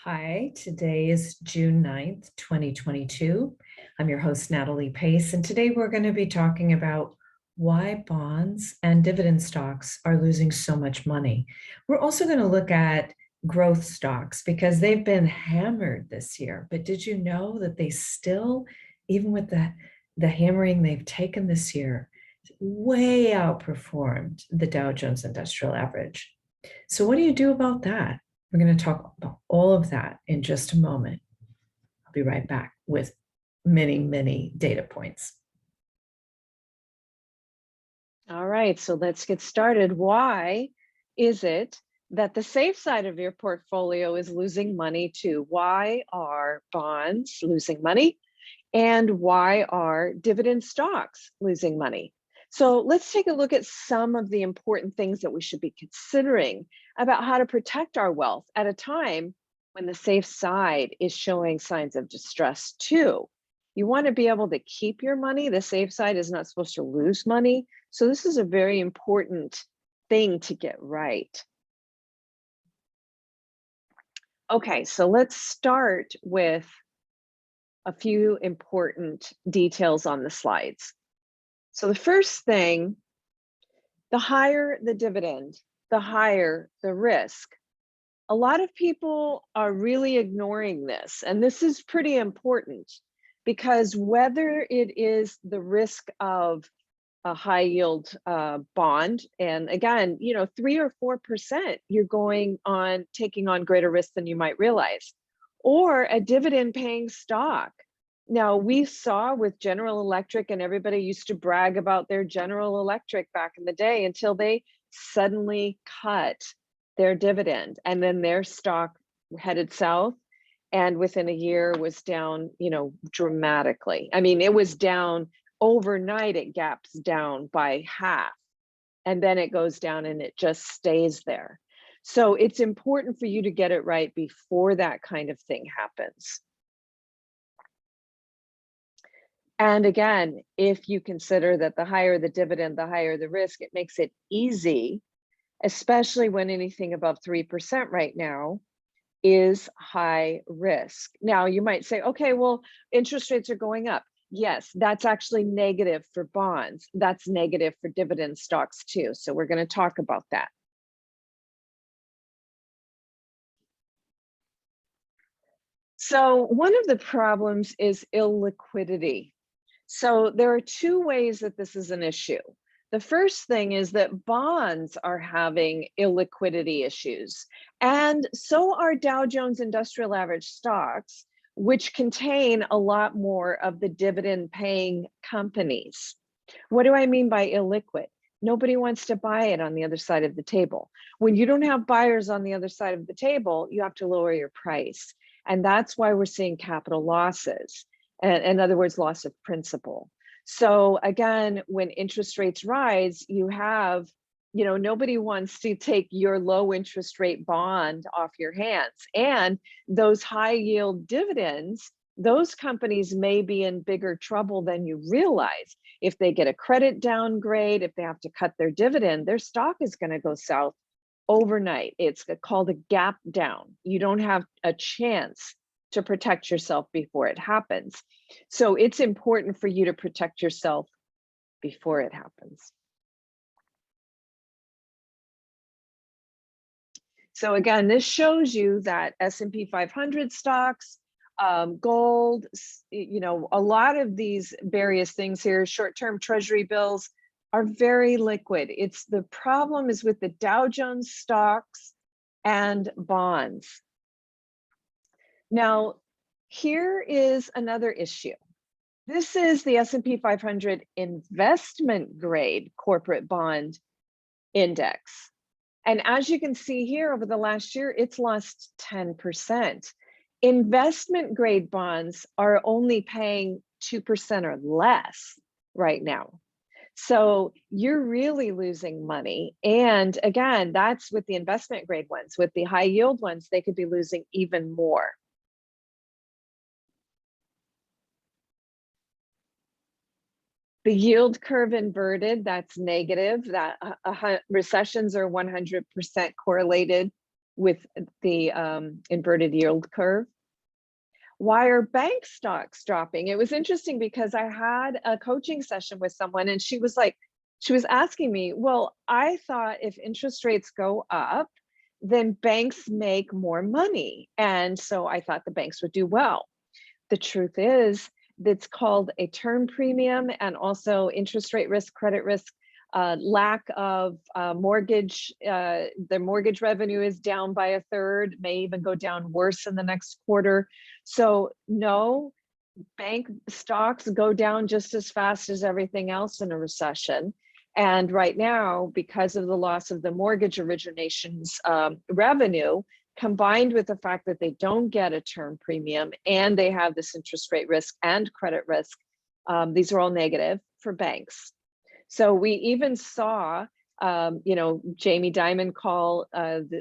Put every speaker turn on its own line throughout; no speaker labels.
Hi, today is June 9th, 2022. I'm your host, Natalie Pace, and today we're going to be talking about why bonds and dividend stocks are losing so much money. We're also going to look at growth stocks because they've been hammered this year. But did you know that they still, even with the hammering they've taken this year, way outperformed the Dow Jones Industrial Average? So what do you do about that? We're going to talk about all of that in just a moment. I'll be right back with many, many data points.
All right, so let's get started. Why is it that the safe side of your portfolio is losing money too? Why are bonds losing money? And why are dividend stocks losing money? So let's take a look at some of the important things that we should be considering about how to protect our wealth at a time when the safe side is showing signs of distress too. You want to be able to keep your money. The safe side is not supposed to lose money. So this is a very important thing to get right. Okay, so let's start with a few important details on the slides. So the first thing, the higher the dividend, the higher the risk. A lot of people are really ignoring this, and this is pretty important because whether it is the risk of a high yield bond, and again, 3 or 4%, you're taking on greater risk than you might realize, or a dividend paying stock. Now, we saw with General Electric, and everybody used to brag about their General Electric back in the day until they suddenly cut their dividend, and then their stock headed south, and within a year was down, dramatically. I mean, it was down overnight. It gaps down by half, and then it goes down and it just stays there. So it's important for you to get it right before that kind of thing happens. And again, if you consider that the higher the dividend, the higher the risk, it makes it easy, especially when anything above 3% right now is high risk. Now, you might say, okay, well, interest rates are going up. Yes, that's actually negative for bonds. That's negative for dividend stocks too. So we're going to talk about that. So one of the problems is illiquidity. So there are two ways that this is an issue. The first thing is that bonds are having illiquidity issues, and so are Dow Jones Industrial Average stocks, which contain a lot more of the dividend paying companies. What do I mean by illiquid? Nobody wants to buy it on the other side of the table. When you don't have buyers on the other side of the table, you have to lower your price. And that's why we're seeing capital losses. In other words, loss of principal. So again, when interest rates rise, you have, nobody wants to take your low interest rate bond off your hands. And those high yield dividends, those companies may be in bigger trouble than you realize. If they get a credit downgrade, if they have to cut their dividend, their stock is going to go south overnight. It's called a gap down. You don't have a chance to protect yourself before it happens. So it's important for you to protect yourself before it happens. So again, this shows you that S&P 500 stocks, gold, a lot of these various things here, short-term treasury bills are very liquid. The problem is with the Dow Jones stocks and bonds. Now, here is another issue. This is the S&P 500 investment grade corporate bond index. And as you can see here, over the last year, it's lost 10%. Investment grade bonds are only paying 2% or less right now. So you're really losing money. And again, that's with the investment grade ones. With the high yield ones, they could be losing even more. The yield curve inverted, that's negative. That recessions are 100% correlated with the inverted yield curve. Why are bank stocks dropping? It was interesting because I had a coaching session with someone and she was asking me, well, I thought if interest rates go up, then banks make more money. And so I thought the banks would do well. The truth is, it's called a term premium and also interest rate risk, credit risk, lack of mortgage. The mortgage revenue is down by a third, may even go down worse in the next quarter. So no, bank stocks go down just as fast as everything else in a recession. And right now, because of the loss of the mortgage originations revenue, combined with the fact that they don't get a term premium and they have this interest rate risk and credit risk, these are all negative for banks. So we even saw, Jamie Dimon call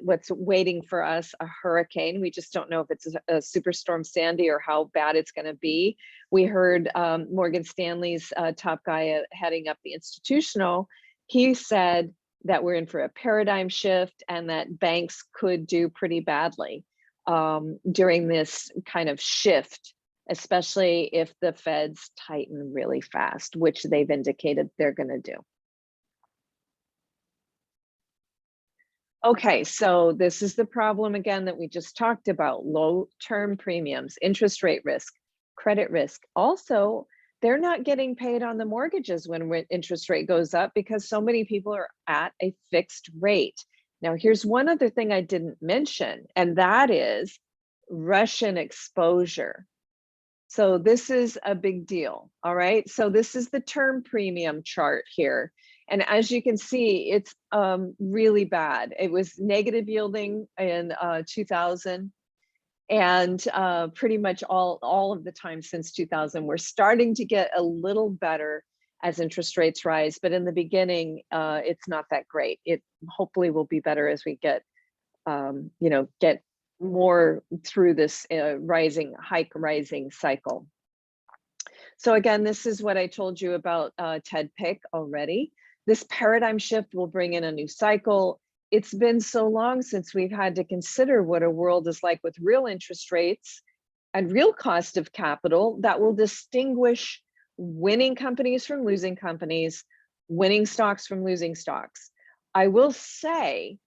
what's waiting for us a hurricane. We just don't know if it's a superstorm Sandy or how bad it's going to be. We heard Morgan Stanley's top guy heading up the institutional. He said that we're in for a paradigm shift and that banks could do pretty badly during this kind of shift, especially if the feds tighten really fast, which they've indicated they're going to do. Okay, so this is the problem again that we just talked about: low term premiums, interest rate risk, credit risk. Also, they're not getting paid on the mortgages when interest rate goes up because so many people are at a fixed rate. Now, here's one other thing I didn't mention, and that is Russian exposure. So this is a big deal, all right? So this is the term premium chart here. And as you can see, it's really bad. It was negative yielding in 2000. And pretty much all of the time since 2000, we're starting to get a little better as interest rates rise. But in the beginning, it's not that great. It hopefully will be better as we get, get more through this rising cycle. So again, this is what I told you about Ted Pick already. This paradigm shift will bring in a new cycle. It's been so long since we've had to consider what a world is like with real interest rates and real cost of capital that will distinguish winning companies from losing companies, winning stocks from losing stocks. I will say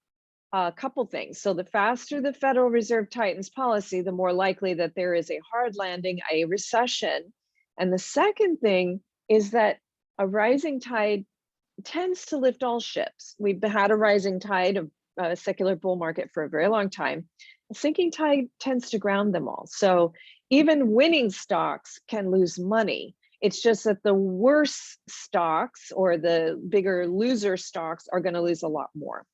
a couple things. So the faster the Federal Reserve tightens policy, the more likely that there is a hard landing, a recession. And the second thing is that a rising tide tends to lift all ships. We've had a rising tide of a secular bull market for a very long time. A sinking tide tends to ground them all. So even winning stocks can lose money. It's just that the worse stocks or the bigger loser stocks are going to lose a lot more.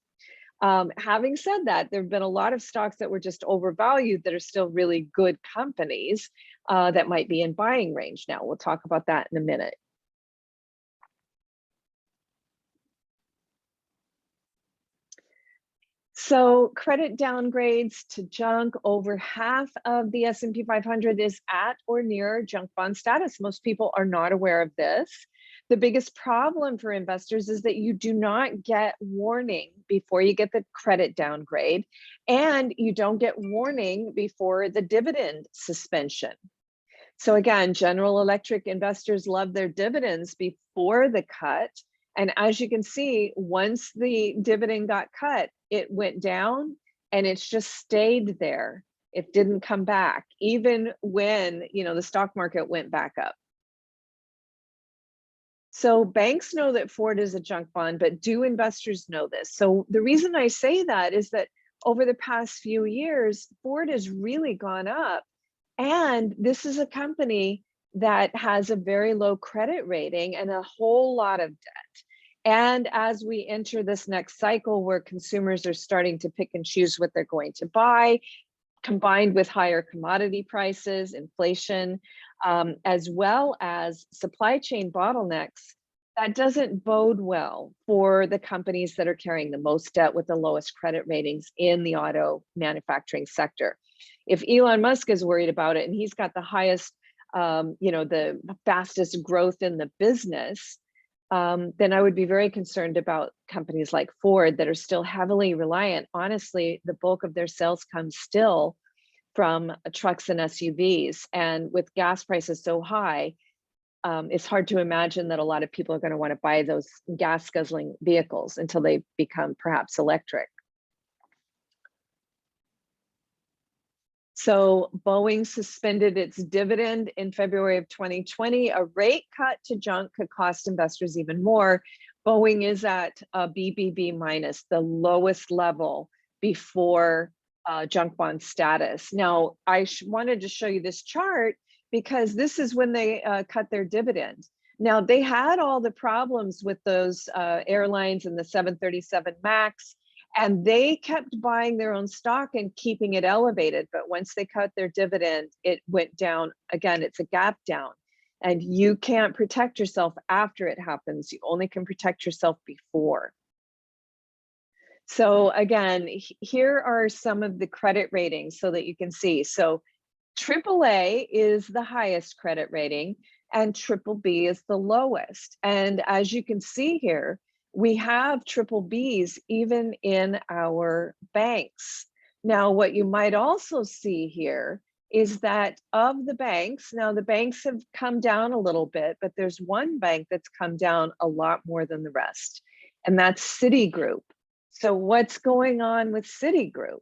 Having said that, there have been a lot of stocks that were just overvalued that are still really good companies that might be in buying range now. We'll talk about that in a minute. So credit downgrades to junk, over half of the S&P 500 is at or near junk bond status. Most people are not aware of this. The biggest problem for investors is that you do not get warning before you get the credit downgrade, and you don't get warning before the dividend suspension. So again, General Electric investors love their dividends before the cut. And as you can see, once the dividend got cut, it went down and it's just stayed there. It didn't come back, even when, the stock market went back up. So banks know that Ford is a junk bond, but do investors know this? So the reason I say that is that over the past few years, Ford has really gone up. And this is a company that has a very low credit rating and a whole lot of debt. And as we enter this next cycle where consumers are starting to pick and choose what they're going to buy, combined with higher commodity prices, inflation, as well as supply chain bottlenecks, that doesn't bode well for the companies that are carrying the most debt with the lowest credit ratings in the auto manufacturing sector. If Elon Musk is worried about it and he's got the highest, the fastest growth in the business, then I would be very concerned about companies like Ford that are still heavily reliant. Honestly, the bulk of their sales comes still from trucks and SUVs. And with gas prices so high, it's hard to imagine that a lot of people are going to want to buy those gas guzzling vehicles until they become perhaps electric. So Boeing suspended its dividend in February of 2020. A rate cut to junk could cost investors even more. Boeing is at a BBB minus, the lowest level before junk bond status. Now, I wanted to show you this chart because this is when they cut their dividend. Now, they had all the problems with those airlines and the 737 MAX, and they kept buying their own stock and keeping it elevated. But once they cut their dividend, it went down. Again, it's a gap down. And you can't protect yourself after it happens. You only can protect yourself before. So again, here are some of the credit ratings so that you can see. So AAA is the highest credit rating and BBB is the lowest. And as you can see here, we have BBBs even in our banks. Now, what you might also see here is that of the banks, now the banks have come down a little bit, but there's one bank that's come down a lot more than the rest, and that's Citigroup. So what's going on with Citigroup?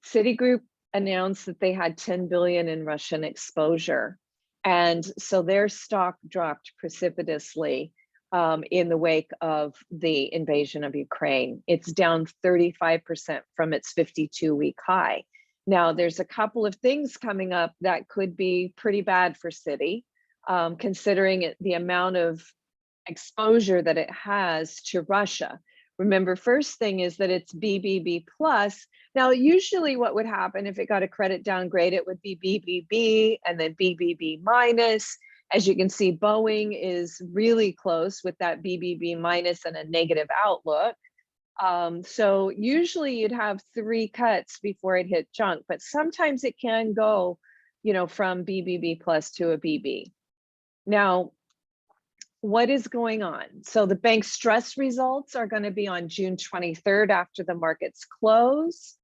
Citigroup announced that they had 10 billion in Russian exposure. And so their stock dropped precipitously in the wake of the invasion of Ukraine. It's down 35% from its 52-week high. Now, there's a couple of things coming up that could be pretty bad for Citi, considering the amount of exposure that it has to Russia. Remember, first thing is that it's BBB plus. Now, usually what would happen if it got a credit downgrade, it would be BBB and then BBB minus. As you can see, Boeing is really close with that BBB minus and a negative outlook. So usually you'd have 3 cuts before it hit junk, but sometimes it can go, from BBB plus to a BB. Now, what is going on? So the bank stress results are going to be on June 23rd after the markets close.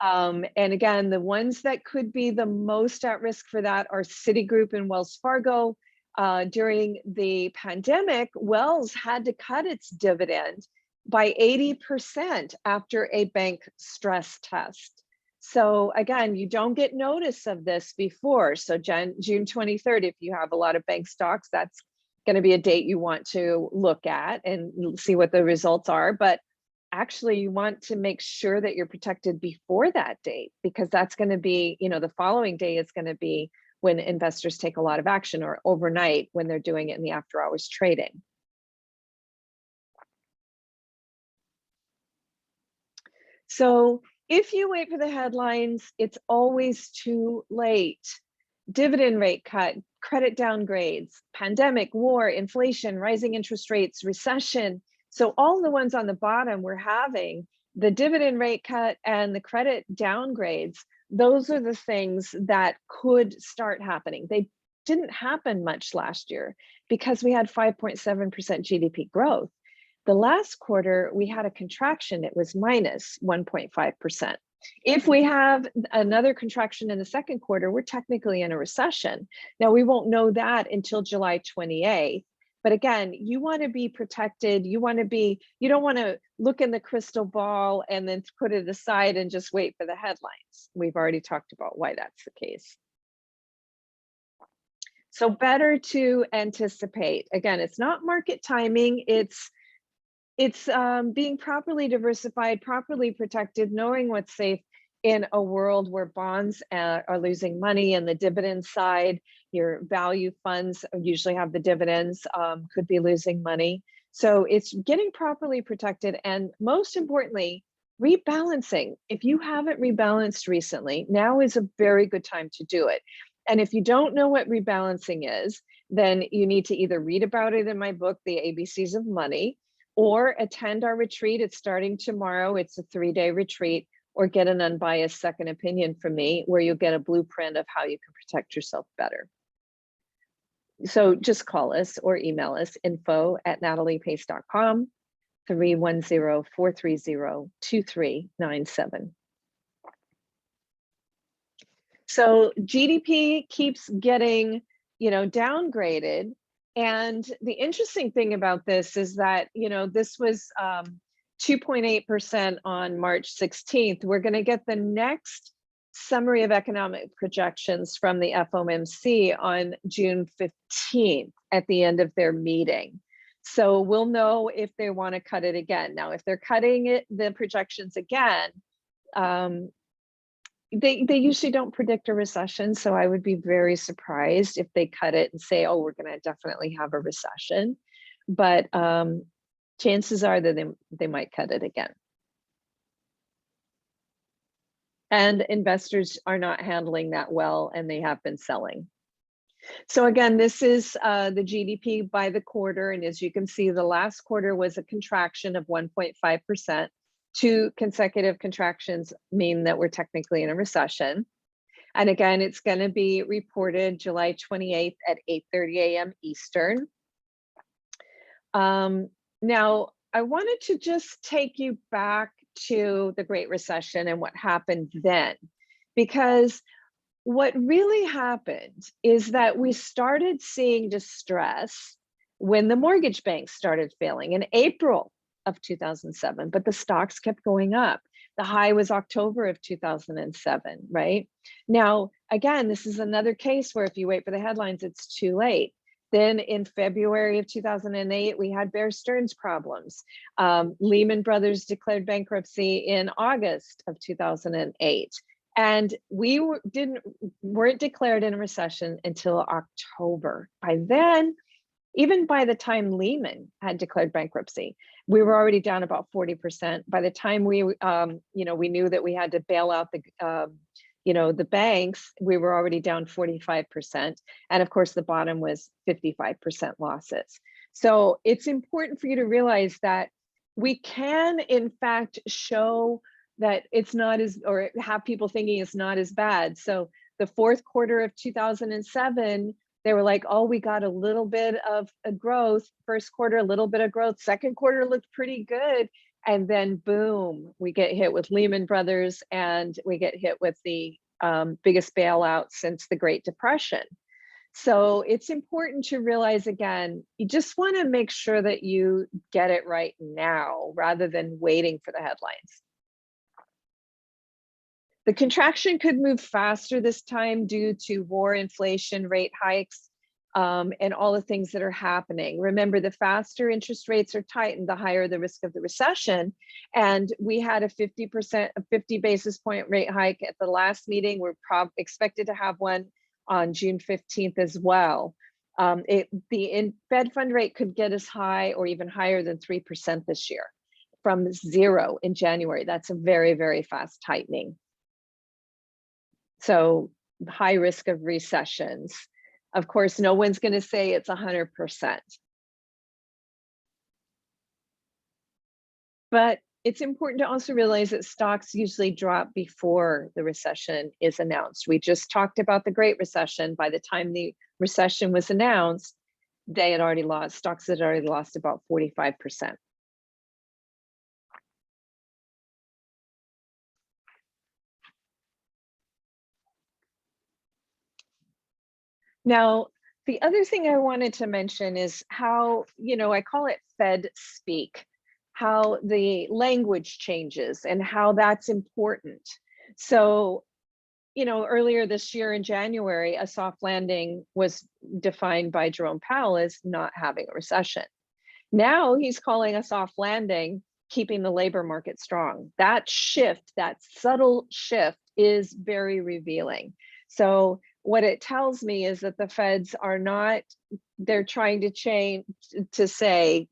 And again, the ones that could be the most at risk for that are Citigroup and Wells Fargo. During the pandemic, Wells had to cut its dividend by 80% after a bank stress test. So again, you don't get notice of this before. So June 23rd, if you have a lot of bank stocks, that's going to be a date you want to look at and see what the results are. But actually, you want to make sure that you're protected before that date, because that's going to be, the following day is going to be when investors take a lot of action, or overnight when they're doing it in the after hours trading. So if you wait for the headlines, it's always too late. Dividend rate cut, credit downgrades, pandemic, war, inflation, rising interest rates, recession. So all the ones on the bottom we're having, the dividend rate cut and the credit downgrades, those are the things that could start happening. They didn't happen much last year because we had 5.7% GDP growth. The last quarter, we had a contraction. It was minus 1.5%. If we have another contraction in the second quarter, we're technically in a recession. Now, we won't know that until July 28th. But again, you want to be protected. You don't want to look in the crystal ball and then put it aside and just wait for the headlines. We've already talked about why that's the case. So better to anticipate. Again, it's not market timing. It's being properly diversified, properly protected, knowing what's safe in a world where bonds are losing money and the dividend side, your value funds usually have the dividends, could be losing money. So it's getting properly protected, and most importantly, rebalancing. If you haven't rebalanced recently, now is a very good time to do it. And if you don't know what rebalancing is, then you need to either read about it in my book, The ABCs of Money, or attend our retreat. It's starting tomorrow. It's a 3-day retreat, or get an unbiased second opinion from me, where you'll get a blueprint of how you can protect yourself better. So just call us or email us, info@nataliepace.com, 310-430-2397. So GDP keeps getting, downgraded. And the interesting thing about this is that, this was 2.8% on March 16th. We're going to get the next summary of economic projections from the FOMC on June 15th at the end of their meeting. So we'll know if they want to cut it again. Now, if they're cutting the projections again, they usually don't predict a recession. So I would be very surprised if they cut it and say, oh, we're going to definitely have a recession. But chances are that they might cut it again. And investors are not handling that well, and they have been selling. So again, this is the GDP by the quarter. And as you can see, the last quarter was a contraction of 1.5%. 2 consecutive contractions mean that we're technically in a recession. And again, it's going to be reported July 28th at 8:30 a.m. Eastern. Now, I wanted to just take you back to the Great Recession and what happened then, because what really happened is that we started seeing distress when the mortgage banks started failing in April of 2007, but the stocks kept going up. The high was October of 2007, right? Now, again, this is another case where if you wait for the headlines, it's too late. Then in February of 2008, we had Bear Stearns problems. Lehman Brothers declared bankruptcy in August of 2008. And we weren't declared in a recession until October. By then, even by the time Lehman had declared bankruptcy, we were already down about 40%. By the time we knew that we had to bail out the banks, we were already down 45%. And of course, the bottom was 55% losses. So it's important for you to realize that we can, in fact, show that it's not as, or have people thinking it's not as bad. So the fourth quarter of 2007, they were like, oh, we got a little bit of a growth. First quarter, a little bit of growth. Second quarter looked pretty good. And then boom, we get hit with Lehman Brothers, and we get hit with the biggest bailout since the Great Depression. So it's important to realize, again, you just want to make sure that you get it right now rather than waiting for the headlines. The contraction could move faster this time due to war, inflation, rate hikes, and all the things that are happening. Remember, the faster interest rates are tightened, the higher the risk of the recession. And we had a 50 basis point rate hike at the last meeting. We're expected to have one on June 15th as well. The Fed fund rate could get as high or even higher than 3% this year from 0 in January. That's a very, very fast tightening. So high risk of recessions. Of course, no one's going to say it's 100%. But it's important to also realize that stocks usually drop before the recession is announced. We just talked about the Great Recession. By the time the recession was announced, stocks had already lost about 45%. Now, the other thing I wanted to mention is how, I call it Fed speak, how the language changes and how that's important. So, earlier this year in January, a soft landing was defined by Jerome Powell as not having a recession. Now he's calling a soft landing keeping the labor market strong. That shift, that subtle shift, is very revealing. So what it tells me is that the Feds are not, they're trying to change to say,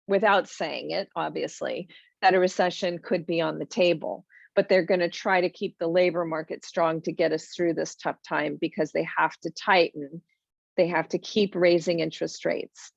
without saying it, obviously, that a recession could be on the table, but they're going to try to keep the labor market strong to get us through this tough time because they have to tighten. They have to keep raising interest rates.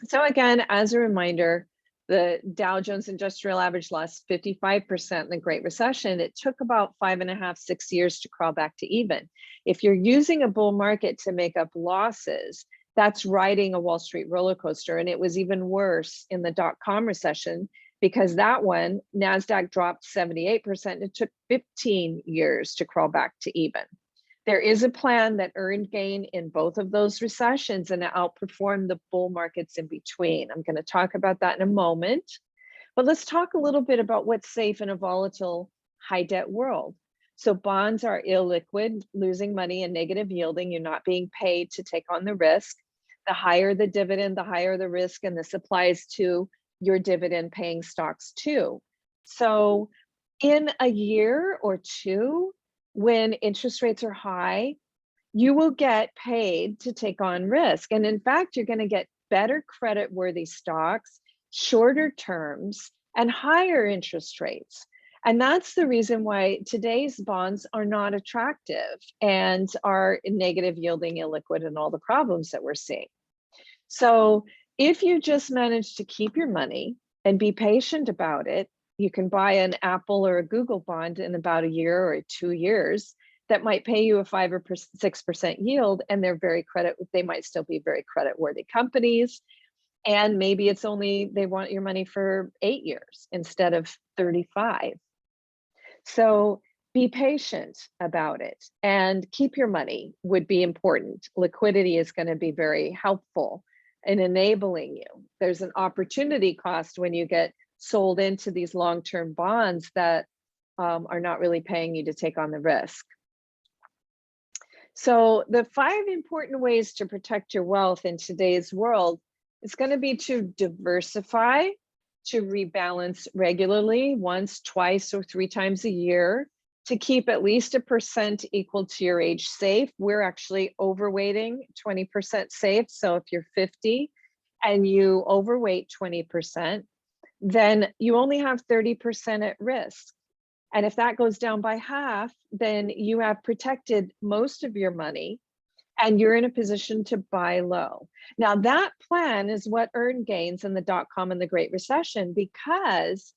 So again, as a reminder, The Dow Jones Industrial Average lost 55% in the Great Recession. It took about 5.5, 6 years to crawl back to even. If you're using a bull market to make up losses, that's riding a Wall Street roller coaster. And it was even worse in the dot-com recession, because that one, NASDAQ dropped 78%. It took 15 years to crawl back to even. There is a plan that earned gain in both of those recessions and outperformed the bull markets in between. I'm going to talk about that in a moment. But let's talk a little bit about what's safe in a volatile, high debt world. So bonds are illiquid, losing money and negative yielding. You're not being paid to take on the risk. The higher the dividend, the higher the risk, and this applies to your dividend paying stocks too. So in a year or two, when interest rates are high, you will get paid to take on risk. And in fact, you're going to get better credit worthy stocks, shorter terms, and higher interest rates. And that's the reason why today's bonds are not attractive and are negative yielding, illiquid, and all the problems that we're seeing. So if you just manage to keep your money and be patient about it, you can buy an Apple or a Google bond in about a year or 2 years that might pay you a 5 or 6% yield, and they might still be very credit worthy companies. And maybe it's only, they want your money for 8 years instead of 35. So be patient about it and keep your money would be important. Liquidity is going to be very helpful in enabling you. There's an opportunity cost when you get sold into these long-term bonds that are not really paying you to take on the risk. So the 5 important ways to protect your wealth in today's world is going to be to diversify, to rebalance regularly, once, twice, or 3 times a year, to keep at least 1% equal to your age safe. We're actually overweighting 20% safe. So if you're 50 and you overweight 20%, then you only have 30% at risk. And if that goes down by half, then you have protected most of your money and you're in a position to buy low. Now that plan is what earned gains in the dot-com and the Great Recession, because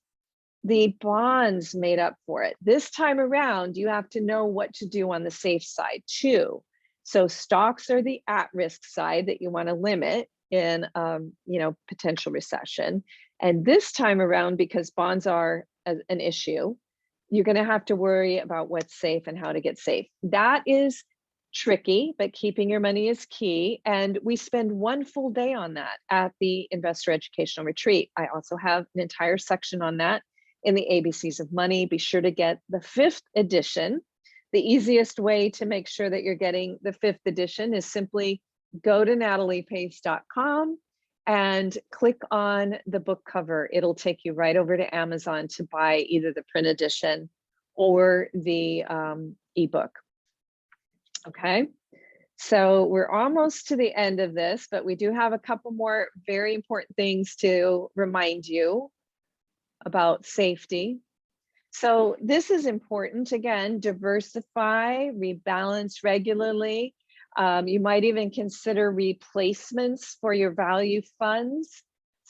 the bonds made up for it. This time around, you have to know what to do on the safe side too. So stocks are the at-risk side that you want to limit in potential recession. And this time around, because bonds are an issue, you're going to have to worry about what's safe and how to get safe. That is tricky, but keeping your money is key. And we spend 1 full day on that at the Investor Educational Retreat. I also have an entire section on that in the ABCs of Money. Be sure to get the 5th edition. The easiest way to make sure that you're getting the 5th edition is simply go to nataliepace.com and click on the book cover. It'll take you right over to Amazon to buy either the print edition or the ebook. Okay, so we're almost to the end of this, but we do have a couple more very important things to remind you about safety. So this is important. Again, diversify, rebalance regularly. You might even consider replacements for your value funds,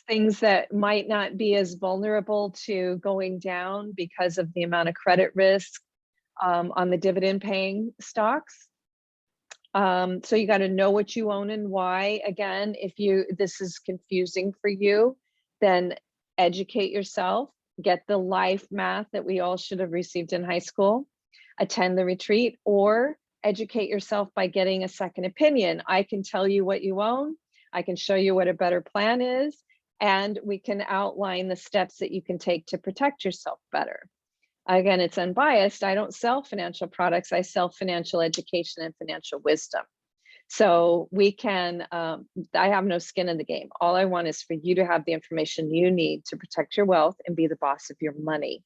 things that might not be as vulnerable to going down because of the amount of credit risk on the dividend paying stocks. So you got to know what you own and why. Again, if this is confusing for you, then educate yourself, get the life math that we all should have received in high school, attend the retreat, or educate yourself by getting a second opinion. I can tell you what you own, I can show you what a better plan is, and we can outline the steps that you can take to protect yourself better. Again, it's unbiased. I don't sell financial products. I sell financial education and financial wisdom. So we can, I have no skin in the game. All I want is for you to have the information you need to protect your wealth and be the boss of your money.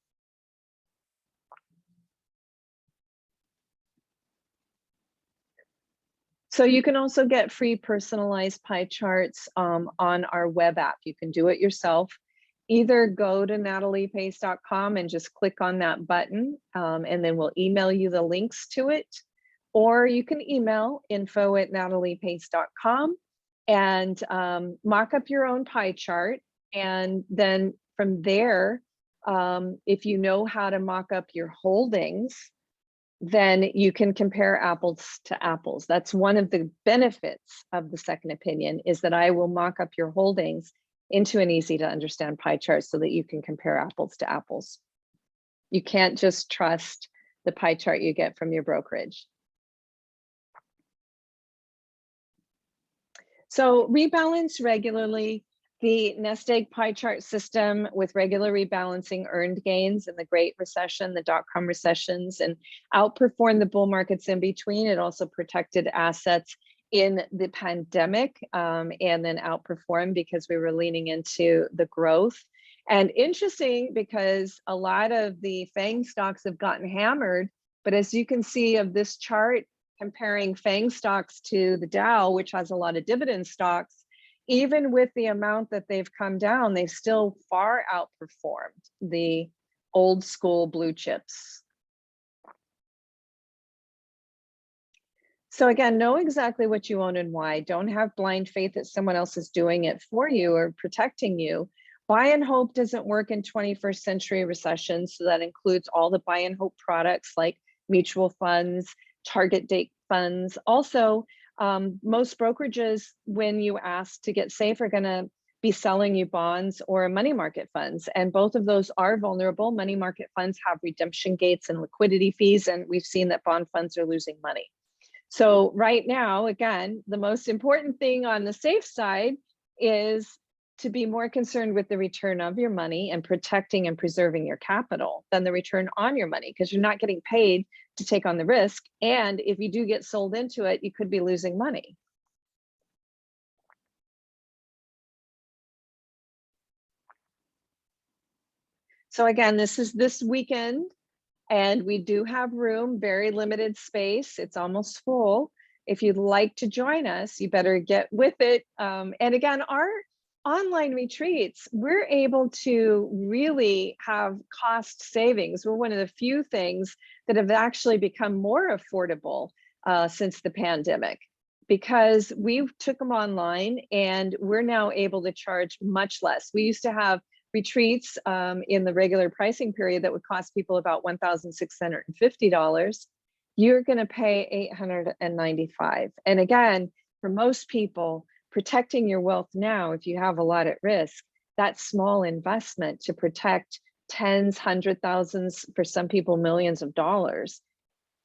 So you can also get free personalized pie charts on our web app. You can do it yourself. Either go to nataliepace.com and just click on that button, and then we'll email you the links to it. Or you can email info@nataliepace.com and mock up your own pie chart. And then from there, if you know how to mock up your holdings, then you can compare apples to apples. That's one of the benefits of the second opinion, is that I will mock up your holdings into an easy to understand pie chart so that you can compare apples to apples. You can't just trust the pie chart you get from your brokerage. So rebalance regularly. The nest egg pie chart system with regular rebalancing earned gains in the Great Recession, the dot-com recessions, and outperformed the bull markets in between. It also protected assets in the pandemic, and then outperformed because we were leaning into the growth. And interesting, because a lot of the FANG stocks have gotten hammered, but as you can see of this chart, comparing FANG stocks to the Dow, which has a lot of dividend stocks, even with the amount that they've come down, they still far outperformed the old school blue chips. So again, know exactly what you own and why. Don't have blind faith that someone else is doing it for you or protecting you. Buy and hope doesn't work in 21st century recessions. So that includes all the buy and hope products like mutual funds, target date funds. Also, most brokerages, when you ask to get safe, are going to be selling you bonds or money market funds. And both of those are vulnerable. Money market funds have redemption gates and liquidity fees, and we've seen that bond funds are losing money. So right now, again, the most important thing on the safe side is to be more concerned with the return of your money and protecting and preserving your capital than the return on your money, because you're not getting paid to take on the risk. And if you do get sold into it, you could be losing money. So again, this is this weekend, and we do have room, very limited space. It's almost full. If you'd like to join us, you better get with it. And again, our online retreats, we're able to really have cost savings. We're one of the few things that have actually become more affordable since the pandemic, because we took them online and we're now able to charge much less. We used to have retreats in the regular pricing period that would cost people about $1,650. You're going to pay $895. And again, for most people, protecting your wealth now, if you have a lot at risk, that small investment to protect tens, hundred thousands, for some people, millions of dollars,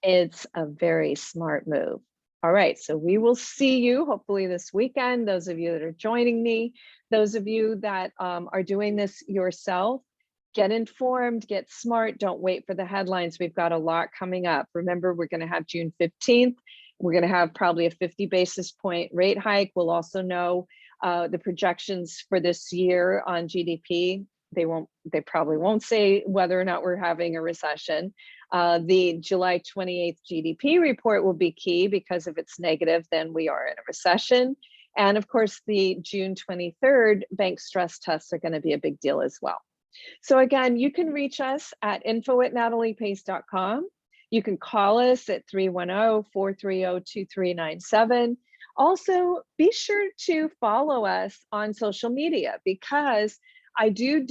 it's a very smart move. All right, so we will see you hopefully this weekend. Those of you that are joining me, those of you that are doing this yourself, get informed, get smart, don't wait for the headlines. We've got a lot coming up. Remember, we're going to have June 15th. We're going to have probably a 50 basis point rate hike. We'll also know the projections for this year on GDP. They probably won't say whether or not we're having a recession. The July 28th GDP report will be key, because if it's negative, then we are in a recession. And of course, the June 23rd bank stress tests are going to be a big deal as well. So again, you can reach us at info@nataliepace.com. You can call us at 310-430-2397. Also, be sure to follow us on social media, because I do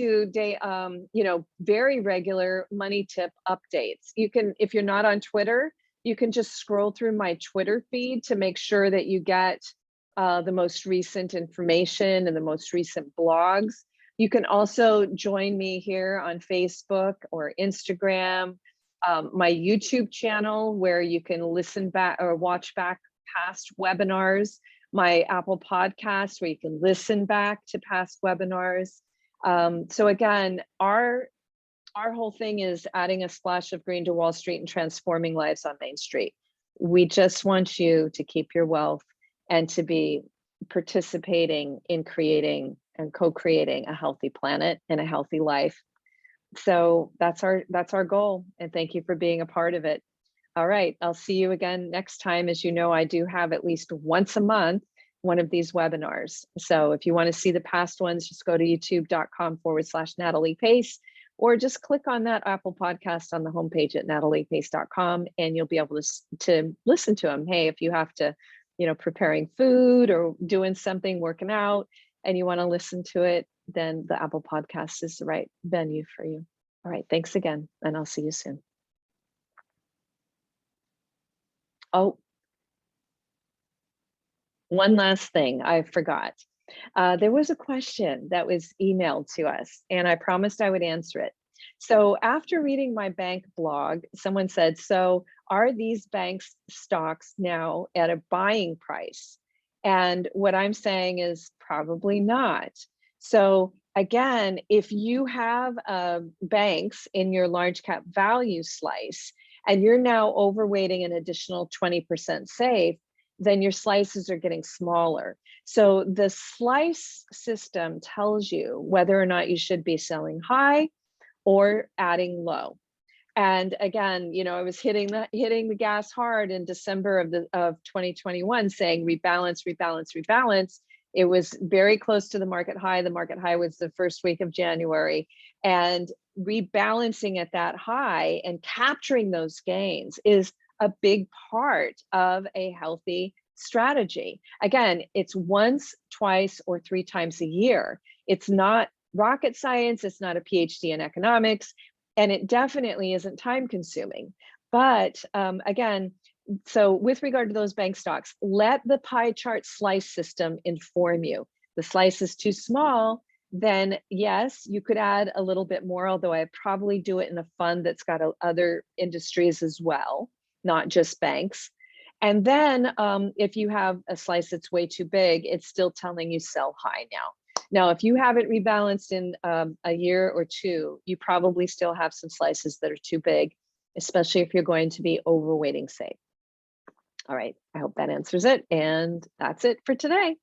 very regular money tip updates. You can, if you're not on Twitter, you can just scroll through my Twitter feed to make sure that you get the most recent information and the most recent blogs. You can also join me here on Facebook or Instagram, my YouTube channel, where you can listen back or watch back past webinars, my Apple podcast, where you can listen back to past webinars. So again, our whole thing is adding a splash of green to Wall Street and transforming lives on Main Street. We just want you to keep your wealth and to be participating in creating and co-creating a healthy planet and a healthy life. So that's our goal. And thank you for being a part of it. All right, I'll see you again next time. As you know, I do have at least once a month one of these webinars. So if you want to see the past ones, just go to youtube.com/Natalie Pace, or just click on that Apple podcast on the homepage at nataliepace.com, and you'll be able to listen to them. Hey, if you have to, preparing food or doing something, working out, and you want to listen to it then the Apple Podcast is the right venue for you. All right, thanks again, and I'll see you soon. Oh, one last thing I forgot. There was a question that was emailed to us, and I promised I would answer it. So after reading my bank blog, someone said, so are these banks stocks now at a buying price? And what I'm saying is probably not. So again, if you have banks in your large cap value slice, and you're now overweighting an additional 20% safe, then your slices are getting smaller. So the slice system tells you whether or not you should be selling high or adding low. And again, you know, I was hitting the gas hard in December of 2021, saying rebalance, rebalance, rebalance. It was very close to the market high. The market high was the first week of January, and rebalancing at that high and capturing those gains is a big part of a healthy strategy. Again, it's once, twice, or 3 times a year. It's not rocket science. It's not a PhD in economics. And it definitely isn't time consuming. But again, so with regard to those bank stocks, let the pie chart slice system inform you. The slice is too small, then yes, you could add a little bit more, although I probably do it in a fund that's got other industries as well, not just banks. And then if you have a slice that's way too big, it's still telling you sell high now. Now, if you haven't rebalanced in a year or two, you probably still have some slices that are too big, especially if you're going to be overweighting safe. All right, I hope that answers it. And that's it for today.